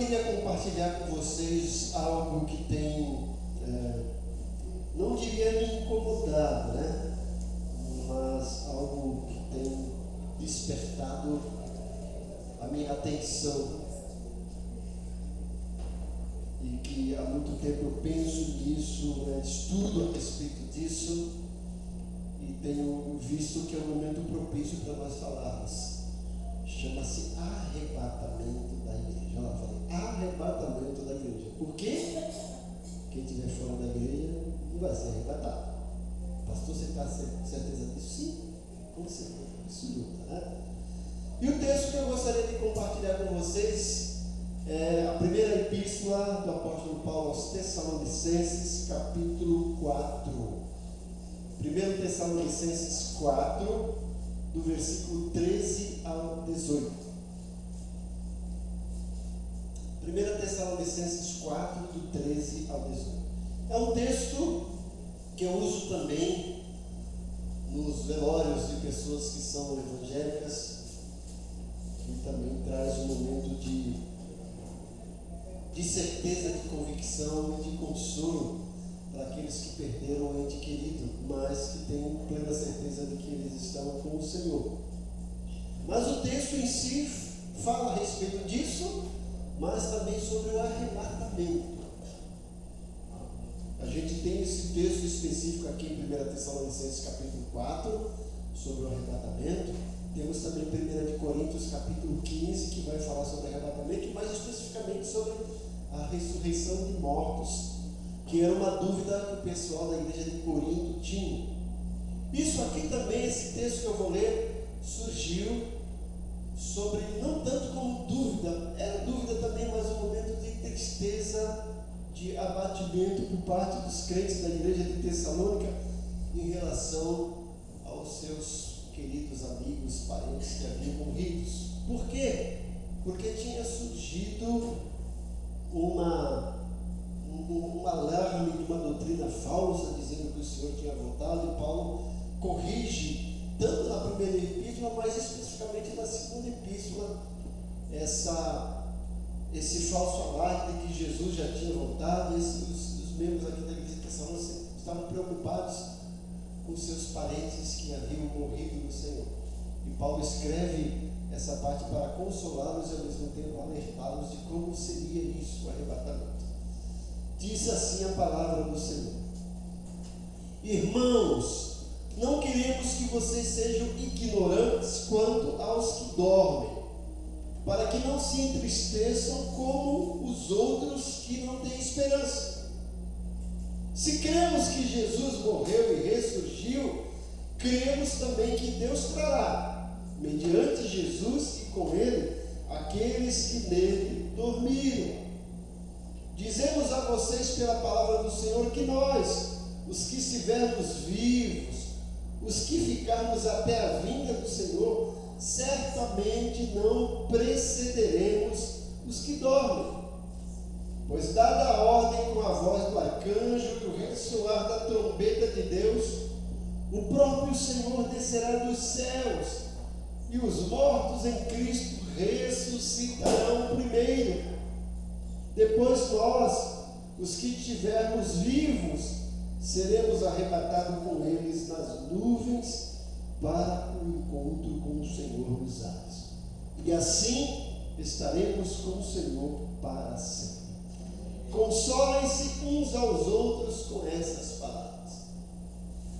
queria compartilhar com vocês algo que tem, não diria me incomodado, né? Mas algo que tem despertado a minha atenção. E que há muito tempo eu penso nisso, estudo a respeito disso, e tenho visto que é um momento propício para nós falarmos. Chama-se arrebatamento da igreja. Olha lá, falei, arrebatamento da igreja. Por quê? Quem estiver fora da igreja não vai ser arrebatado. Pastor, você está com certeza disso? Sim, com certeza absoluta, né? E o texto que eu gostaria de compartilhar com vocês é a primeira epístola do apóstolo Paulo aos Tessalonicenses, capítulo 4. 1 Tessalonicenses 4, do versículo 13 ao 18. 1 Tessalonicenses 4, do 13 ao 18. É um texto que eu uso também nos velórios de pessoas que são evangélicas, que também traz um momento de certeza, de convicção e de consolo para aqueles que perderam um ente querido, mas que têm plena certeza de que eles estão com o Senhor. Mas o texto em si fala a respeito disso, mas também sobre o arrebatamento. A gente tem esse texto específico aqui em 1 Tessalonicenses capítulo 4, sobre o arrebatamento. Temos também 1 Coríntios capítulo 15, que vai falar sobre o arrebatamento, e mais especificamente sobre a ressurreição de mortos, que era uma dúvida que o pessoal da igreja de Corinto tinha. Isso aqui também, esse texto que eu vou ler, surgiu sobre, não tanto como dúvida, era dúvida também, mas um momento de tristeza, de abatimento por parte dos crentes da igreja de Tessalônica em relação aos seus queridos amigos, parentes que haviam morrido. Por quê? Porque tinha surgido um alarme de uma doutrina falsa, dizendo que o Senhor tinha voltado, e Paulo corrige, tanto na primeira epístola, mas especificamente na segunda epístola, esse falso alarme de que Jesus já tinha voltado. E os membros aqui da igreja de Tessalônica estavam preocupados com seus parentes que haviam morrido no Senhor. E Paulo escreve essa parte para consolá-los e ao mesmo tempo alertá-los de como seria isso, o arrebatamento. Diz assim a palavra do Senhor: Irmãos, não queremos que vocês sejam ignorantes quanto aos que dormem, para que não se entristeçam como os outros que não têm esperança. Se cremos que Jesus morreu e ressurgiu, cremos também que Deus trará, mediante Jesus e com Ele, aqueles que nele dormiram. Dizemos a vocês pela palavra do Senhor que nós, os que estivermos vivos, os que ficarmos até a vinda do Senhor, certamente não precederemos os que dormem. Pois dada a ordem com a voz do arcanjo e o ressoar da trombeta de Deus, o próprio Senhor descerá dos céus, e os mortos em Cristo ressuscitarão primeiro. Depois nós, os que estivermos vivos, seremos arrebatados com eles nas nuvens para o encontro com o Senhor nos ares. E assim estaremos com o Senhor para sempre. Consolem-se uns aos outros com essas palavras.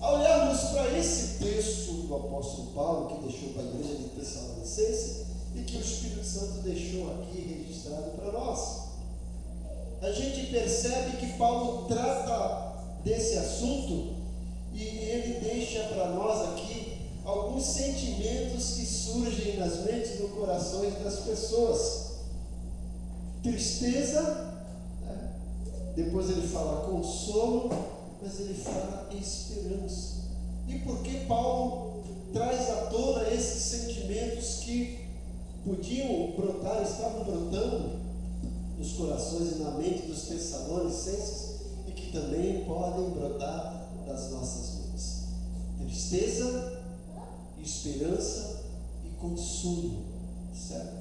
Ao olharmos para esse texto do apóstolo Paulo, que deixou para a igreja de Tessalonicenses e que o Espírito Santo deixou aqui registrado para nós, a gente percebe que Paulo trata desse assunto e ele deixa para nós aqui alguns sentimentos que surgem nas mentes e nos corações das pessoas. Tristeza, né? Depois ele fala consolo, mas ele fala esperança. E por que Paulo traz à tona esses sentimentos que podiam brotar, estavam brotando nos corações e na mente dos Tessalonicenses e que também podem brotar das nossas mentes? Tristeza, esperança e consolo, certo?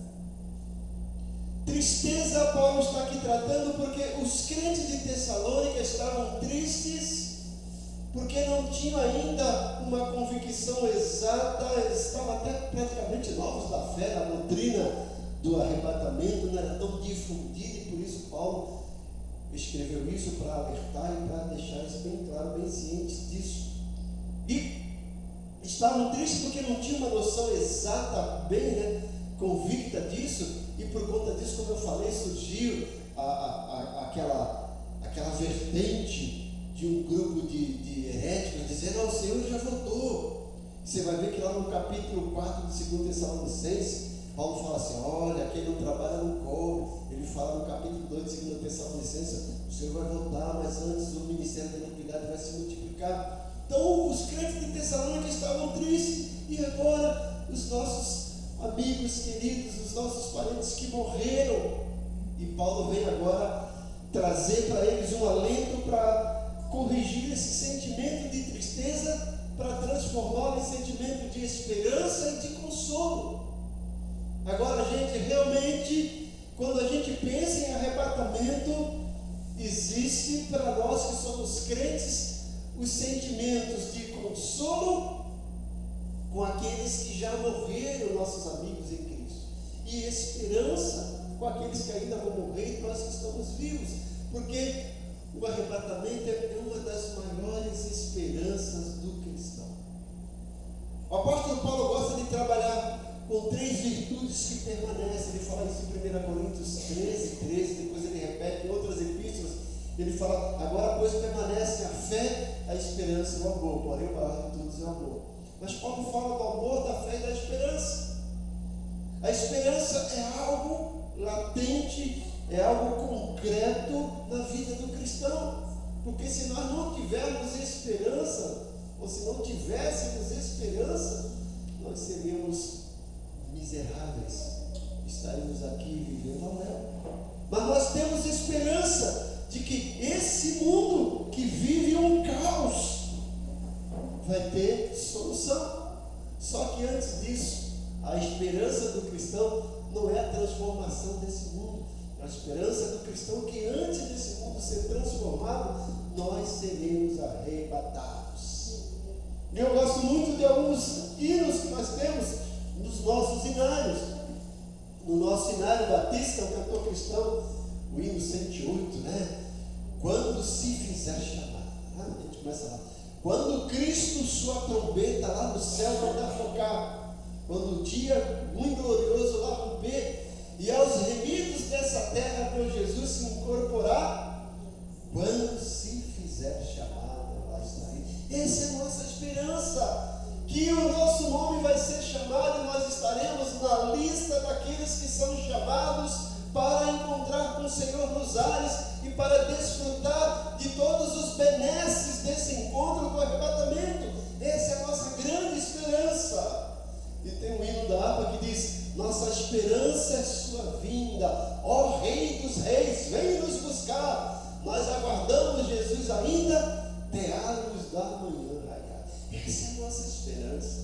Tristeza, Paulo está aqui tratando porque os crentes de Tessalônica estavam tristes porque não tinham ainda uma convicção exata, eles estavam até praticamente novos da fé, a doutrina do arrebatamento não era tão difundida, e por isso Paulo escreveu isso para alertar e para deixar isso bem claro, bem cientes disso. E estavam tristes porque não tinham uma noção exata, bem convicta disso, e por conta disso, como eu falei, surgiu aquela vertente de um grupo de heréticos dizendo: o Senhor já voltou. Você vai ver que lá no capítulo 4 de 2 Tessalonicenses, Paulo fala assim: olha, quem não trabalha não come. Ele fala no capítulo 2 de 2 Tessalonicenses: o Senhor vai voltar, mas antes o ministério da iniquidade vai se multiplicar. Então os crentes de Tessalônica estavam tristes, e agora os nossos amigos queridos, os nossos parentes que morreram, e Paulo vem agora trazer para eles um alento para corrigir esse sentimento de tristeza, para transformá-lo em sentimento de esperança e de consolo. Agora, gente, realmente, quando a gente pensa em arrebatamento, existe para nós que somos crentes os sentimentos de consolo com aqueles que já morreram, nossos amigos em Cristo, e esperança com aqueles que ainda vão morrer e nós que estamos vivos, porque o arrebatamento é uma das maiores esperanças do cristão. O apóstolo Paulo gosta de trabalhar com 3 virtudes que permanecem. Ele fala isso em 1 Coríntios 13, depois ele repete em outras epístolas. Ele fala: agora, pois, permanecem a fé, a esperança e o amor, porém o maior de todos é o amor. Mas Paulo fala do amor, da fé e da esperança. A esperança é algo latente, é algo concreto na vida do cristão, porque se nós não tivermos esperança, ou se não tivéssemos esperança, nós seríamos miseráveis, estaríamos aqui vivendo ao léu. Mas nós temos esperança de que esse mundo que vive um caos vai ter solução. Só que antes disso, a esperança do cristão não é a transformação desse mundo. A esperança do cristão é que antes desse mundo ser transformado, nós seremos arrebatados. E eu gosto muito de alguns hinos que nós temos nos nossos hinários. No nosso hinário batista, o cantor cristão, o hino 108, quando se fizer chamar, a gente começa lá: quando Cristo sua trombeta lá no céu vai dar focar, quando o dia muito glorioso lá romper, e aos remidos dessa terra meu Jesus se incorporar, quando se fizer chamada, lá estarei. Essa é a nossa esperança, que o nosso nome vai ser chamado e nós estaremos na lista daqueles que são chamados para encontrar com o Senhor nos ares e para desfrutar de todos os benesses desse encontro do arrebatamento. Essa é a nossa grande esperança. E tem um hino da harpa que diz: nossa esperança é sua vinda, ó Rei dos Reis, vem nos buscar. Nós aguardamos Jesus ainda, até a luz da manhã raiar. Essa é a nossa esperança.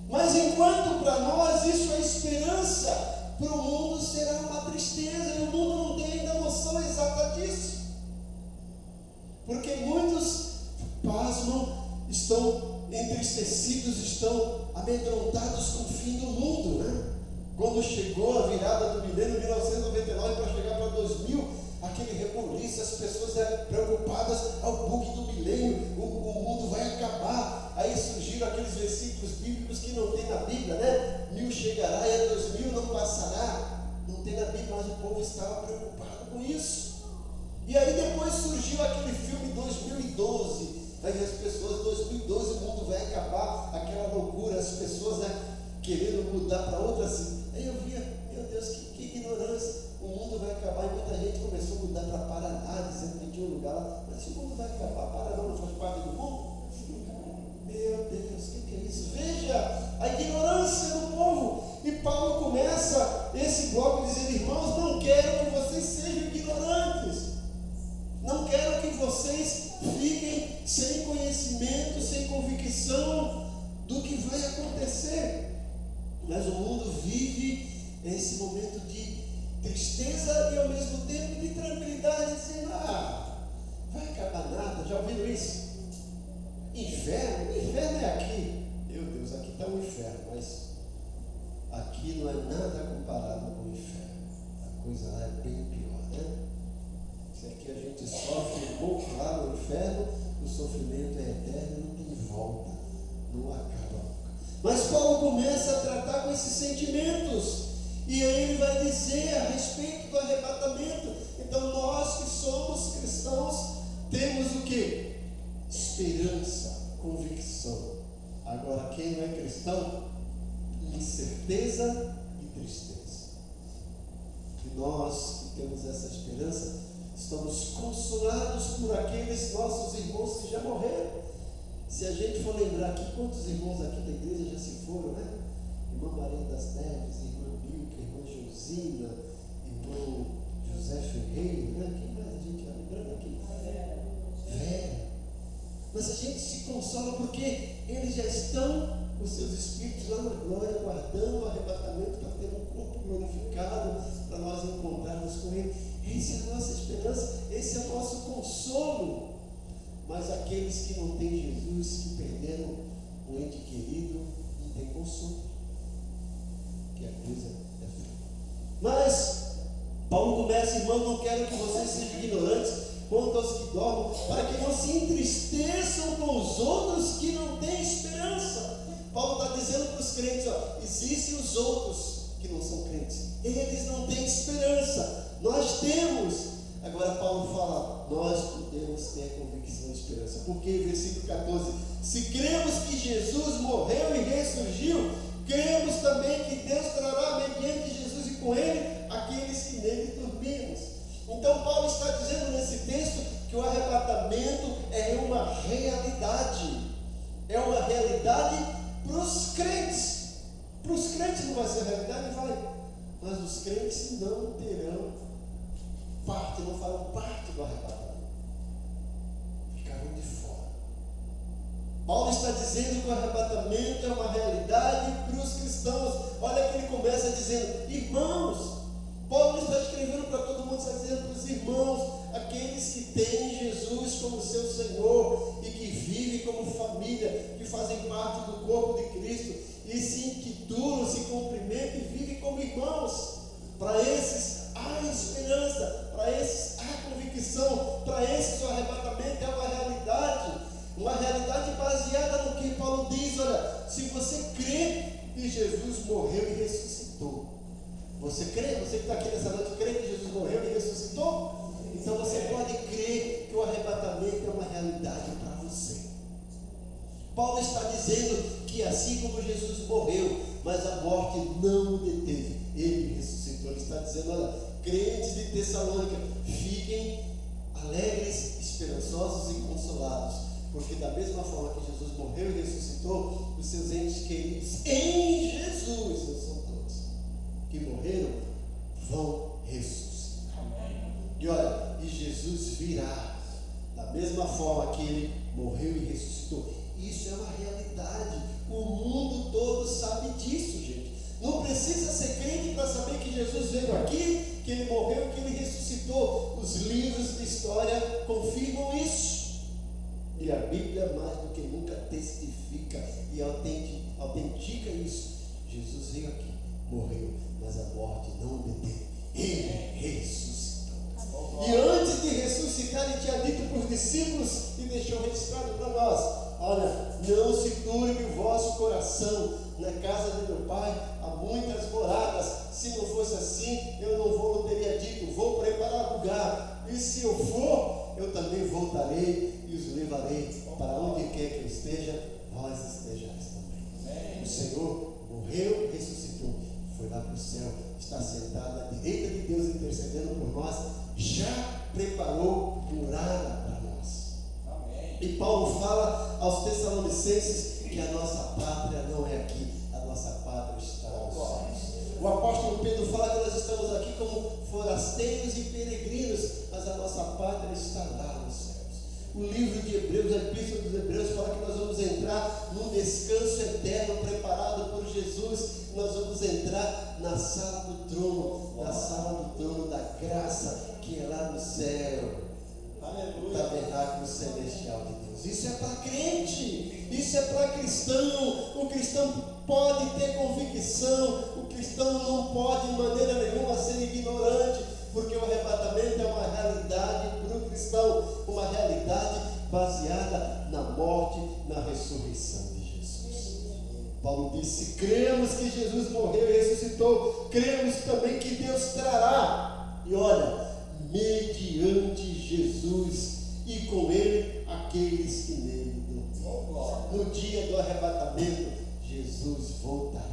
Mas enquanto para nós isso é esperança, para o mundo será uma tristeza, e o mundo não tem ainda noção exata disso. Porque muitos pasmam, estão entristecidos, estão amedrontados com o fim do mundo, Quando chegou a virada do milênio, 1999, para chegar para 2000, aquele rebuliço, as pessoas preocupadas: ao bug do milênio, o mundo vai acabar. Aí surgiram aqueles versículos bíblicos que não tem na Bíblia, 1000 chegará e a 2000 não passará. Não tem na Bíblia, mas o povo estava preocupado com isso. E aí depois surgiu aquele filme 2012, aí as pessoas: 2012 o mundo vai acabar, aquela loucura, as pessoas querendo mudar para outra assim. Aí eu via: meu Deus, que ignorância, o mundo vai acabar. E muita gente começou a mudar para Paraná, dizendo que tinha um lugar lá. Mas se o mundo vai acabar, Paraná não faz parte do mundo? Meu Deus, o que é isso? Veja a ignorância do povo. E Paulo começa esse bloco dizendo: irmãos, não quero que vocês sejam ignorantes, não quero que vocês fiquem sem conhecimento, sem convicção do que vai acontecer. Mas o mundo vive esse momento de o sofrimento é eterno e não tem volta, não acaba nunca. Mas Paulo começa a tratar com esses sentimentos, e aí ele vai dizer a respeito do arrebatamento. Então nós que somos cristãos temos o que? Esperança, convicção. Agora quem não é cristão, incerteza e tristeza. E nós que temos essa esperança, estamos consolados por aqueles nossos irmãos que já morreram. Se a gente for lembrar aqui, quantos irmãos aqui da igreja já se foram, né? Irmã Maria das Neves, irmã Bilca, irmã Josina, irmão José Ferreira, né? Quem mais a gente vai lembrando aqui? Vera. Mas a gente se consola porque eles já estão com seus espíritos lá na glória, aguardando o arrebatamento para ter um corpo glorificado, para nós encontrarmos com Ele. Essa é a nossa esperança, esse é o nosso consolo. Mas aqueles que não têm Jesus, que perderam um ente querido, não tem consolo, que a coisa é feia. Mas Paulo começa, irmão, não quero que vocês sejam ignorantes quanto aos que dormem, para que não se entristeçam com os outros que não têm esperança. Paulo está dizendo para os crentes, existem os outros que não são crentes, eles não têm esperança, nós temos. Agora Paulo fala, nós podemos ter convicção e esperança, porque versículo 14, se cremos que Jesus morreu e ressurgiu, cremos também que Deus trará mediante Jesus e com Ele aqueles que nele dormimos. Então Paulo está dizendo nesse texto que o arrebatamento é uma realidade, para os crentes. Para os crentes não vai ser realidade, mas os crentes não terão parte, não farão parte do arrebatamento, ficarão de fora. Paulo está dizendo que o arrebatamento é uma realidade para os cristãos. Olha que ele começa dizendo, irmãos. Paulo não está escrevendo para todo mundo, está dizendo para os irmãos, aqueles que têm Jesus como seu Senhor e que vivem como família, que fazem parte do corpo de Cristo e se intitulam, se cumprimentam e vivem como irmãos. Para esses há esperança, para esses há convicção, para esses o arrebatamento é uma realidade baseada no que Paulo diz. Olha, se você crê que Jesus morreu e ressuscitou, você crê? Você que está aqui nessa noite, crê que Jesus morreu e ressuscitou? Então você pode crer que o arrebatamento é uma realidade para você. Paulo está dizendo que assim como Jesus morreu, mas a morte não o deteve, ele ressuscitou. Ele está dizendo, olha, crentes de Tessalônica, fiquem alegres, esperançosos e consolados, porque da mesma forma que Jesus morreu e ressuscitou, os seus entes queridos em Jesus, não são todos, que morreram, vão ressuscitar. Amém. E olha, e Jesus virá da mesma forma que ele morreu e ressuscitou. Isso é uma realidade, o mundo todo sabe disso, gente. Não precisa ser crente para saber que Jesus veio aqui, que ele morreu, que ele ressuscitou. Os livros de história confirmam isso. E a Bíblia, mais do que nunca, testifica e autentica isso. Jesus veio aqui, morreu, mas a morte não o deteve. Ele ressuscitou. E antes de ressuscitar, ele tinha dito para os discípulos e deixou registrado para nós: olha, não se turbe o vosso coração, na casa de meu pai há muitas moradas, se não fosse assim, eu não teria dito, vou preparar lugar, e se eu for, eu também voltarei e os levarei para onde quer que eu esteja, vós estejais também. O Senhor morreu e ressuscitou, foi lá para o céu, está sentado à direita de Deus intercedendo por nós, já preparou morada para nós. Amém. E Paulo fala aos Tessalonicenses que a nossa pátria não é aqui, a nossa pátria está nos céus. O apóstolo Pedro fala que nós estamos aqui como forasteiros e peregrinos, mas a nossa pátria está lá nos céus. O livro de Hebreus, a Epístola dos Hebreus, fala que nós vamos entrar num descanso eterno preparado por Jesus. Nós vamos entrar na sala do trono da graça, que é lá no céu. Aleluia. Tabernáculo celestial de Deus. Isso é para crente, isso é para cristão. O cristão pode ter convicção, o cristão não pode de maneira nenhuma ser ignorante, porque o arrebatamento é uma realidade para o cristão, uma realidade baseada na morte, na ressurreição de Jesus. Paulo disse: se cremos que Jesus morreu e ressuscitou, cremos também que Deus trará. E olha, mediante Jesus e com Ele aqueles que nele dormiram. No dia do arrebatamento, Jesus voltará.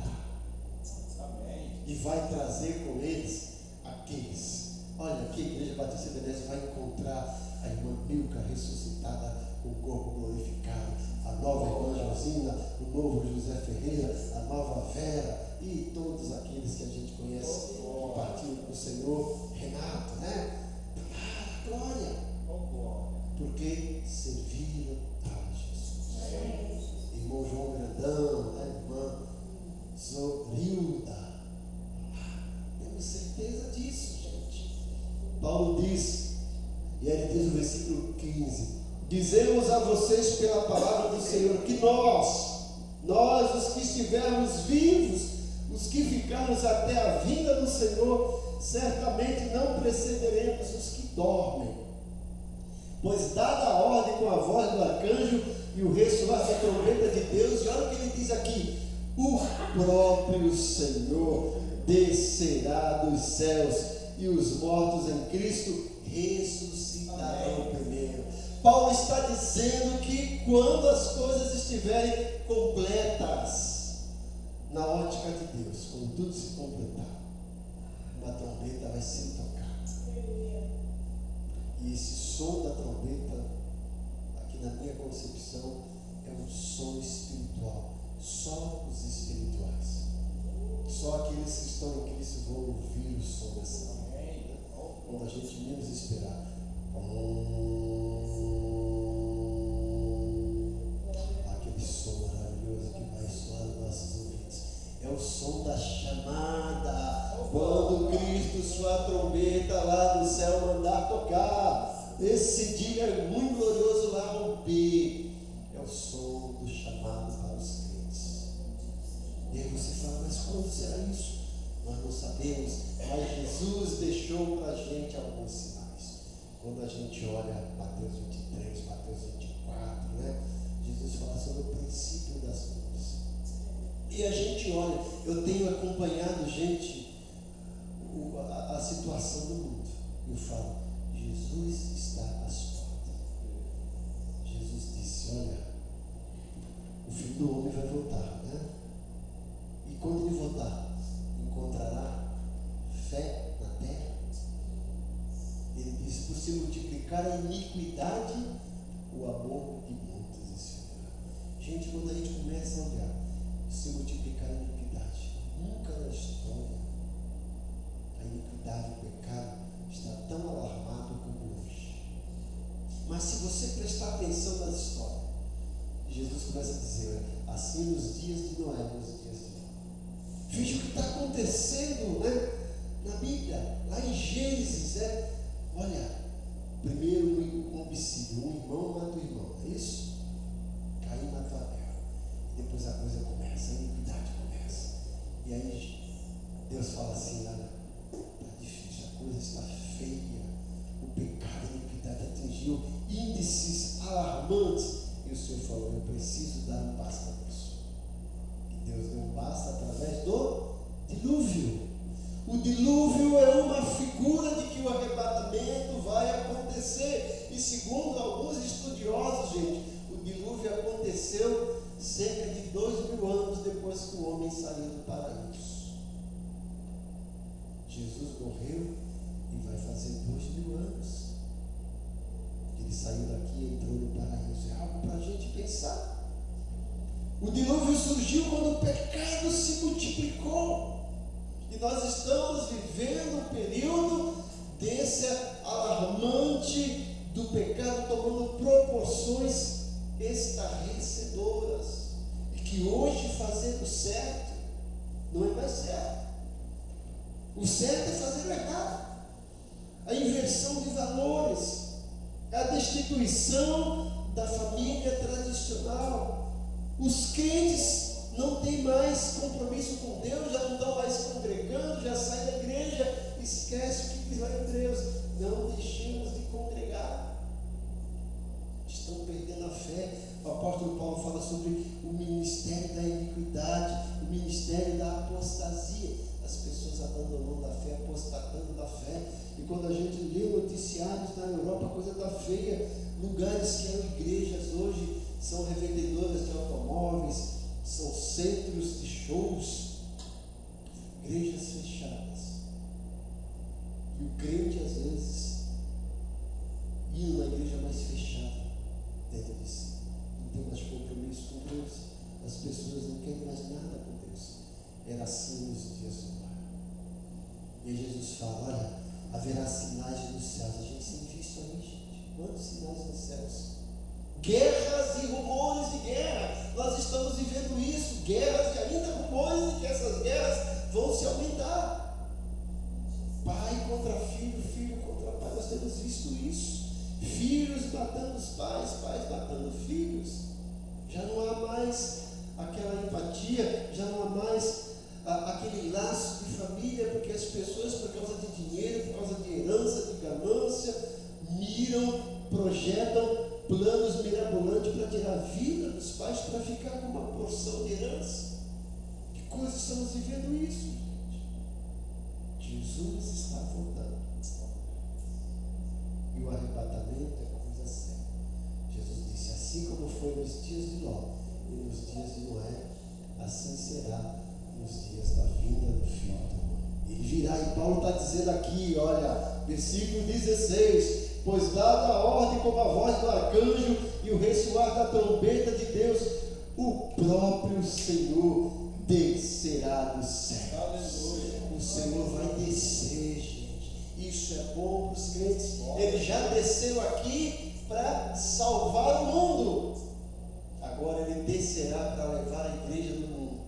E vai trazer com eles aqueles. Olha, aqui a Igreja Batista Ebenezer vai encontrar a irmã Milka ressuscitada com o corpo glorificado, a nova irmã Josina, o novo José Ferreira, a nova Vera e todos aqueles que a gente conhece que partiram com o Senhor, Renato, né? Glória! Porque serviram a Jesus. Irmão João Grandão, a irmã Zorilda. Temos certeza disso, gente. Paulo diz, e ele diz no versículo 15: dizemos a vocês pela palavra do Senhor que nós os que estivermos vivos, os que ficarmos até a vinda do Senhor, certamente não precederemos os que dormem. Pois dada a ordem com a voz do arcanjo e o ressoar da trombeta de Deus, e olha o que ele diz aqui: o próprio Senhor descerá dos céus e os mortos em Cristo ressuscitarão primeiro. Paulo está dizendo que quando as coisas estiverem completas, na ótica de Deus, quando tudo se completar, uma trombeta vai ser tocada. E esse som da trombeta, aqui na minha concepção, é um som espiritual. Só os espirituais, só aqueles que estão em Cristo vão ouvir o som dessa trombeta, quando a gente menos esperar. Aquele som maravilhoso que vai soar nos nossos ouvidos. É o som da chamada. Quando Cristo, sua trombeta lá no céu mandar tocar, esse dia é muito glorioso lá romper. É o som do chamado para os crentes. E aí você fala: mas quando será isso? Nós não sabemos, mas Jesus deixou para a gente alguns sinais. Quando a gente olha Mateus 23, Mateus 24, né? Jesus fala sobre o princípio das coisas. E a gente olha, eu tenho acompanhado, gente, a situação do mundo. Eu falo: Jesus está às portas. Jesus disse: olha, o Filho do Homem vai voltar, né? E quando ele voltar, encontrará fé na terra? Ele diz: por se multiplicar a iniquidade, o amor de muitos esfriará. Gente, quando a gente começa a olhar, se multiplicar a iniquidade, nunca na história a iniquidade, o pecado está tão alarmado como hoje. Mas se você prestar atenção nas histórias, Jesus começa a dizer: assim nos dias de Noé, nos dias de Noé. Veja o que está acontecendo, né? Na Bíblia, lá em Gênesis, olha, primeiro um homicídio, um irmão mata o irmão, é isso? Caim mata Abel. E depois a coisa começa, a iniquidade começa. E aí Deus fala assim: olha, está difícil, a coisa está feia. O pecado, a iniquidade atingiu índices alarmantes. E o Senhor falou: eu preciso dar um basta nisso. E Deus deu um basta através do dilúvio. O dilúvio é uma figura de que o arrebatamento vai acontecer. E segundo alguns estudiosos, gente, o dilúvio aconteceu cerca de 2000 anos depois que o homem saiu do paraíso. Jesus morreu e vai fazer 2000 anos. Ele saiu daqui e entrou no paraíso. É algo para a gente pensar. O dilúvio surgiu quando o pecado se multiplicou. E nós estamos vivendo um período desse alarmante do pecado tomando proporções estarrecedoras. E que hoje fazer o certo não é mais certo. O certo é fazer o errado. A inversão de valores, a destituição da família tradicional. Os crentes não têm mais compromisso com Deus, já não estão mais congregando, já saem da igreja, esquece o que diz lá em Deus: não deixemos de congregar. Estão Lugares que eram igrejas hoje são revendedoras de automóveis, são centros de shows, igrejas fechadas. E o crente, às vezes, indo na igreja mais fechada dentro de si, não tem mais compromisso com Deus, as pessoas não querem mais nada com Deus. Era assim nos dias do mar. E Jesus fala: olha, haverá sinais nos céus. A gente tem visto aí, gente, quantos sinais nos céus? Guerras e rumores de guerra. Nós estamos vivendo isso, guerras e ainda rumores de que essas guerras vão se aumentar. Pai contra filho, filho contra pai. Nós temos visto isso. Filhos matando os pais, pais matando filhos. Já não há mais aquela empatia, já não há mais aquele laço de família, porque as pessoas, por causa de dinheiro, por causa de herança, de ganância, miram, projetam planos mirabolantes para tirar a vida dos pais, para ficar com uma porção de herança. Que coisa estamos vivendo isso, gente? Jesus está voltando. E o arrebatamento é coisa séria. Jesus disse: assim como foi nos dias de Ló e nos dias de Noé, assim será nos dias da vinda do Filho do Homem. Ele virá, e Paulo está dizendo aqui, olha, versículo 16: pois dada a ordem como a voz do arcanjo e o ressoar da trombeta de Deus, o próprio Senhor descerá dos céus. Aleluia. O Senhor vai descer, gente. Isso é bom para os crentes. Ele já desceu aqui para salvar o mundo. Agora ele descerá para levar a igreja do mundo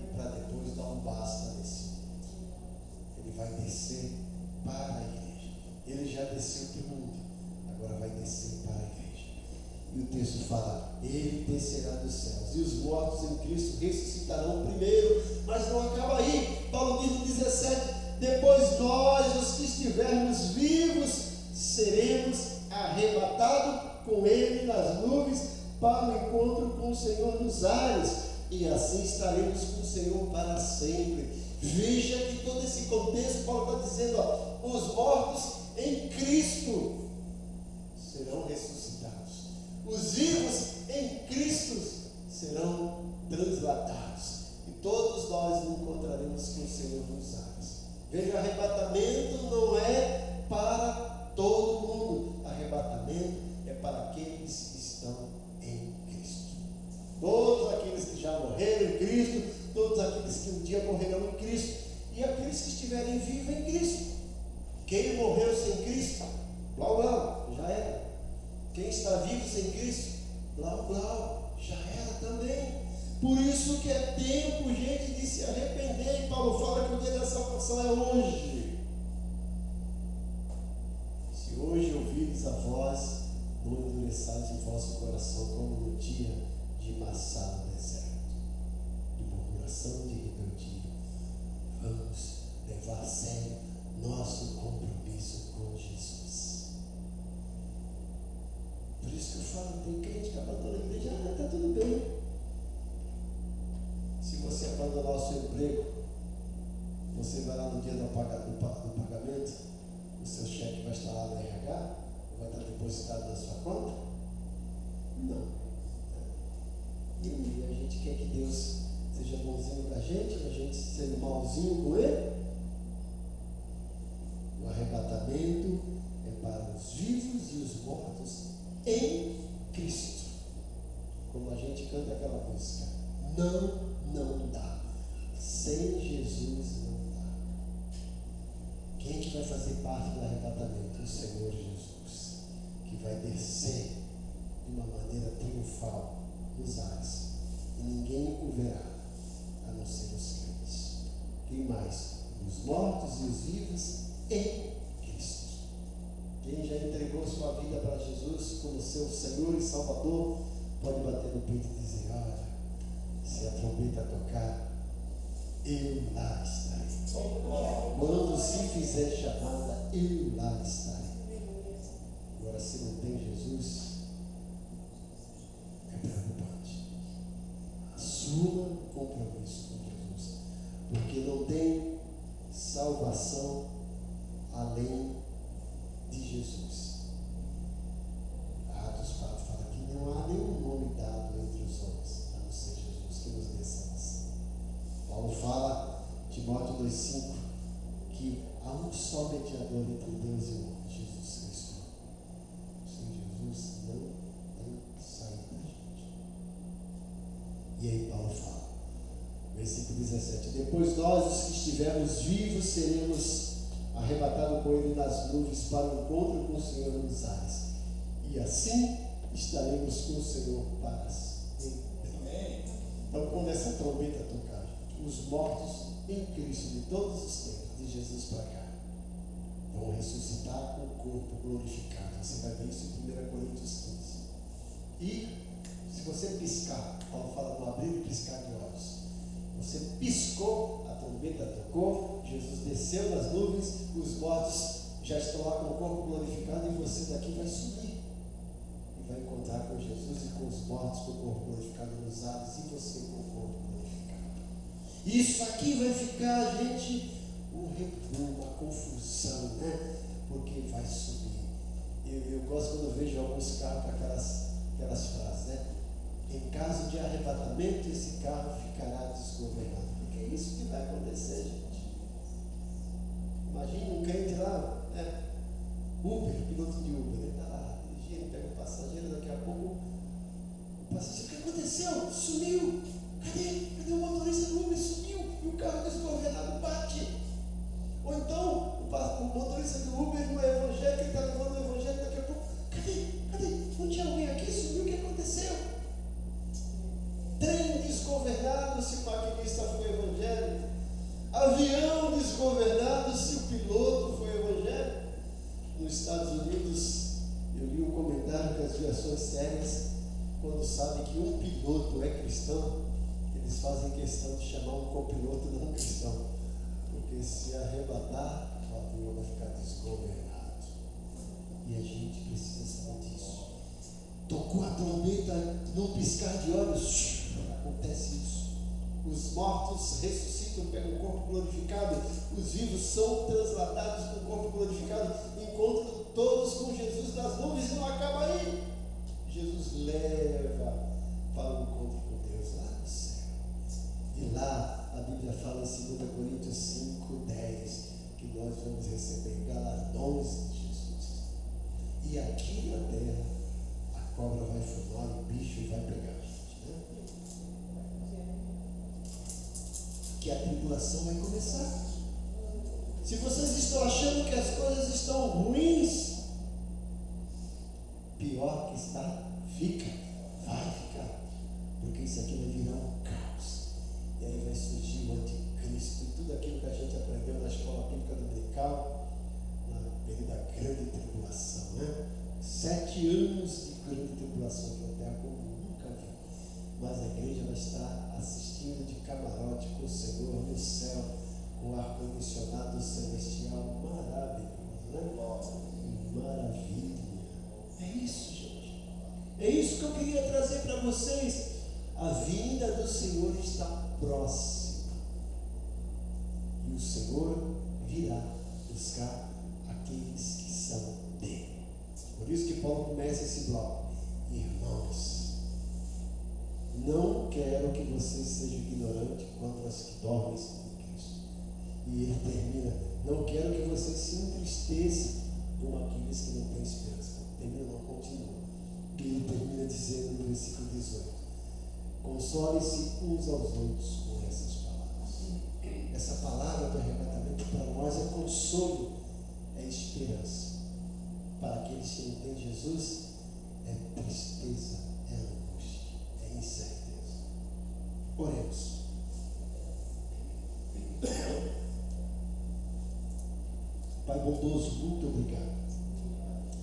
e para depois dar um basta nesse mundo. Ele vai descer para a igreja. Ele já desceu para o mundo, agora vai descer para a igreja. E o texto fala: ele descerá dos céus, e os mortos em Cristo ressuscitarão primeiro. Mas não acaba aí. Paulo diz no 17: depois nós, os que estivermos vivos, seremos arrebatados com ele nas nuvens para o encontro com o Senhor nos ares, e assim estaremos com o Senhor para sempre. Veja que todo esse contexto, Paulo está dizendo, ó, os mortos em Cristo serão ressuscitados, os vivos em Cristo serão transladados, e todos nós nos encontraremos com o Senhor nos ares. Veja, arrebatamento não é para todo mundo, arrebatamento é para aqueles que estão em Cristo. Todos aqueles que já morreram em Cristo, todos aqueles que um dia morrerão em Cristo, e aqueles que estiverem vivos em Cristo. Quem morreu sem Cristo, blau blau, já era. Quem está vivo sem Cristo, blau blau, já era também. Por isso que é tempo, gente, de se arrepender. E Paulo fala que o dia da salvação é hoje. Se hoje ouvires a voz, não endureçais o vosso coração como no dia de Massá no deserto, de murmuração, de rebeldia. Vamos levar a sério nosso compromisso com Jesus. Por isso que eu falo, tem crente que abandona a igreja, está tudo bem. Se você abandonar o seu emprego, você vai lá no dia do pagamento, o seu cheque vai estar lá no RH, vai estar depositado na sua conta? Não. E a gente quer que Deus seja bonzinho com a gente seja malzinho com Ele? O arrebatamento é para os vivos e os mortos em Cristo. Como a gente canta aquela música, não dá. Sem Jesus não dá. Quem que vai fazer parte do arrebatamento? O Senhor Jesus, que vai descer de uma maneira triunfal nos ares, e ninguém o verá, a não ser os crentes. Quem mais? Os mortos e os vivos em Cristo. Quem já entregou sua vida para Jesus como seu Senhor e Salvador, pode bater no peito e dizer: olha, se a trombeta tocar, eu lá estarei. Quando se fizer chamada, eu lá estarei. Agora, se não tem Jesus, é preocupante. Assuma o compromisso com Jesus, porque não tem salvação além de Jesus. Atos 17. Depois nós, os que estivermos vivos, seremos arrebatados com ele nas nuvens para o encontro com o Senhor nos ares. E assim estaremos com o Senhor para sempre. Amém. Então, quando essa trombeta tocar, os mortos em Cristo de todos os tempos, de Jesus para cá, vão ressuscitar com o corpo glorificado. Você vai ver isso em 1 Coríntios 15. E se você piscar, Paulo fala no abrir e piscar de olhos. Você piscou, a trombeta tocou, Jesus desceu nas nuvens, os mortos já estão lá com o corpo glorificado e você daqui vai subir. E vai encontrar com Jesus e com os mortos com o corpo glorificado nos ares e você com o corpo glorificado. Isso aqui vai ficar, gente, um rebuo, uma confusão, né? Porque vai subir. Eu gosto quando eu vejo alguns carros com aquelas frases, né? Em caso de arrebatamento, esse carro ficará desgovernado. Porque é isso que vai acontecer, gente. Imagina um crente lá, né? Uber, piloto de Uber, ele está lá dirigindo, pega o passageiro, daqui a pouco o passageiro, o que aconteceu? Sumiu! Cadê o motorista do Uber? Sumiu! E o carro desgovernado bate! Ou então, o motorista do Uber não é evangélico, ele está levando o evangelho, daqui a pouco, cadê? Não tinha alguém aqui? Sumiu, o que aconteceu? Trem desgovernado se o maquinista foi evangélico. Avião desgovernado se o piloto foi evangélico. Nos Estados Unidos, eu li um comentário que as viações sérias, quando sabem que um piloto é cristão, eles fazem questão de chamar um copiloto não cristão. Porque se arrebatar, o avião vai ficar desgovernado. E a gente precisa saber disso. Tocou a trombeta, num piscar de olhos, acontece isso. Os mortos ressuscitam pelo corpo glorificado, os vivos são transladados com o corpo glorificado, encontram todos com Jesus nas nuvens, não acaba aí. Jesus leva para o encontro com Deus lá no céu. E lá a Bíblia fala em 2 Coríntios 5:10 que nós vamos receber galardões de Jesus. E aqui na terra a cobra vai fumar, o bicho vai pegar a gente, né? Que a tribulação vai começar. Se vocês estão achando que as coisas estão ruins, pior que está, vai ficar, porque isso aqui vai virar um caos. E aí vai surgir o anticristo e tudo aquilo que a gente aprendeu na escola bíblica dominical, no período da grande tribulação, né? 7 anos de grande tribulação aqui na terra, como nunca vi. Mas a igreja vai estar assistindo de camarote com o Senhor no céu, com o ar-condicionado celestial maravilhoso, né? Maravilha. É isso, gente. É isso que eu queria trazer para vocês. A vinda do Senhor está próxima. E o Senhor virá buscar aqueles que são dele. Por isso que Paulo começa esse bloco. Irmãos, não quero que vocês sejam ignorantes quanto aos que dormem em Cristo. E ele termina, não quero que vocês se entristeçam como aqueles que não têm esperança. Termina, não, continua. E ele termina dizendo no versículo 18, consolem-se uns aos outros com essas palavras. Essa palavra do arrebatamento para nós é consolo, é esperança. Para aqueles que não têm Jesus, é tristeza, é angústia, é incerteza. Oremos. Pai bondoso, muito obrigado,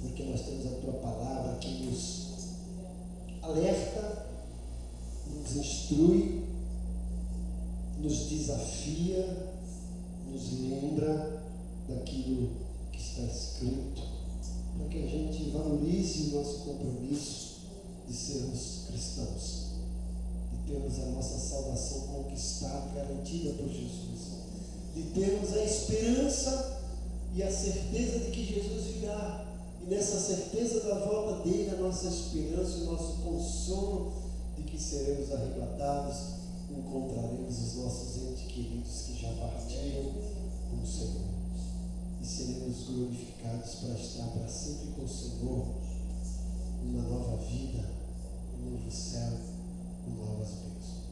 porque nós temos a Tua palavra que nos alerta, nos instrui, nos desafia, nos lembra daquilo que está escrito, para que a gente valorize o nosso compromisso de sermos cristãos, de termos a nossa salvação conquistada, garantida por Jesus, de termos a esperança e a certeza de que Jesus virá. E nessa certeza da volta dele, a nossa esperança, o nosso consolo de que seremos arrebatados, encontraremos os nossos entes queridos que já partiram com o Senhor. E seremos glorificados para estar para sempre com o Senhor, uma nova vida, um novo céu, com novas bênçãos.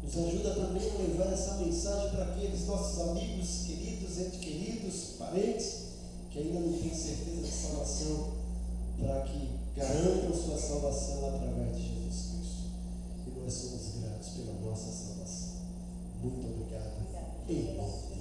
Nos ajuda também a levar essa mensagem para aqueles nossos amigos, queridos, entes queridos, parentes, que ainda não têm certeza de salvação, para que garantam sua salvação através de Jesus Cristo. E nós somos gratos pela nossa salvação. Muito obrigado. Em nome de